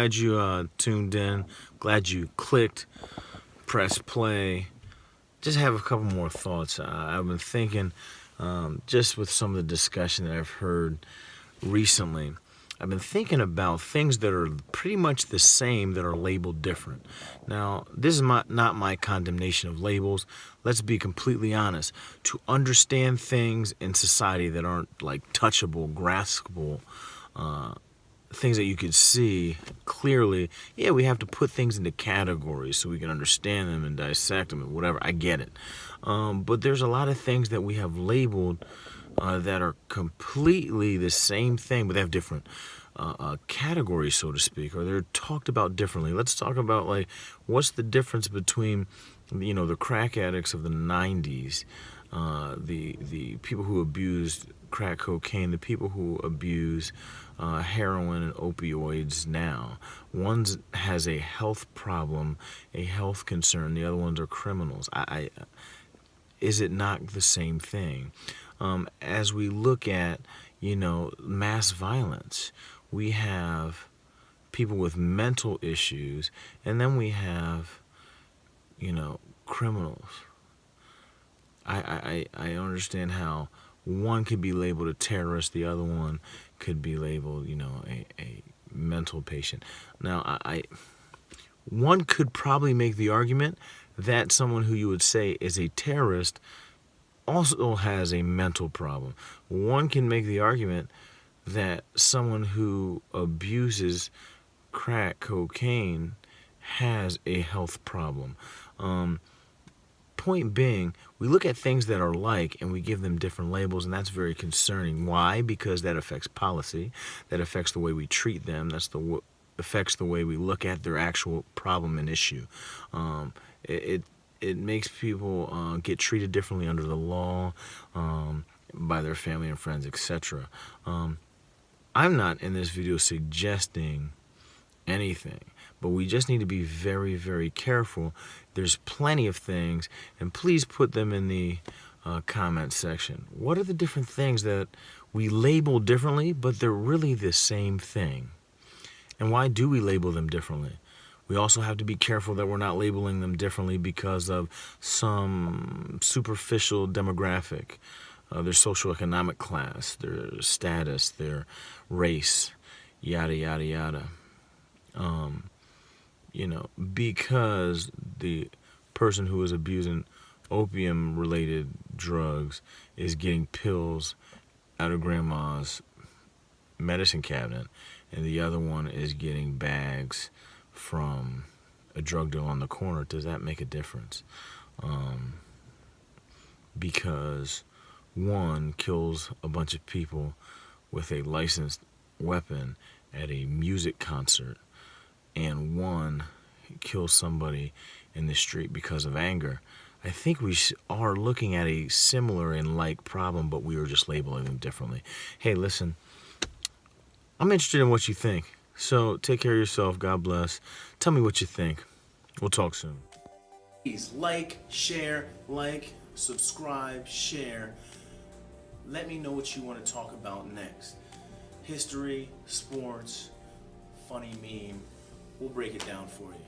glad you tuned in. Glad you clicked, press play. Just have a couple more thoughts. I've been thinking, just with some of the discussion that I've heard recently, I've been thinking about things that are pretty much the same that are labeled different. Now, this is not my condemnation of labels. Let's be completely honest. To understand things in society that aren't like touchable, graspable, things that you could see clearly, yeah, we have to put things into categories so we can understand them and dissect them and whatever. I get it. But there's a lot of things that we have labeled that are completely the same thing, but they have different categories, so to speak, or they're talked about differently. Let's talk about, like, what's the difference between, the crack addicts of the 90s, the people who abused crack cocaine, the people who abuse heroin and opioids now. One has a health problem, a health concern. The other ones are criminals. Is it not the same thing? As we look at, mass violence, we have people with mental issues, and then we have, criminals. I understand how one could be labeled a terrorist, the other one could be labeled, a mental patient. Now, one could probably make the argument that someone who you would say is a terrorist also has a mental problem. One can make the argument that someone who abuses crack cocaine has a health problem. Point being, we look at things that are alike and we give them different labels, and that's very concerning. Why? Because that affects policy, that affects the way we treat them, affects the way we look at their actual problem and issue. It makes people get treated differently under the law, by their family and friends, etc. I'm not in this video suggesting anything, but we just need to be very, very careful. There's plenty of things, and please put them in the comment section. What are the different things that we label differently, but they're really the same thing? And why do we label them differently? We also have to be careful that we're not labeling them differently because of some superficial demographic, their socioeconomic class, their status, their race, yada, yada, yada. Because the person who is abusing opium-related drugs is getting pills out of grandma's medicine cabinet, and the other one is getting bags from a drug deal on the corner, does that make a difference? Because one kills a bunch of people with a licensed weapon at a music concert, and one kills somebody in the street because of anger. I think we are looking at a similar and like problem, but we are just labeling them differently. Hey, listen, I'm interested in what you think. So take care of yourself. God bless. Tell me what you think. We'll talk soon. Please share, subscribe, share. Let me know what you want to talk about next. History, sports, funny meme. We'll break it down for you.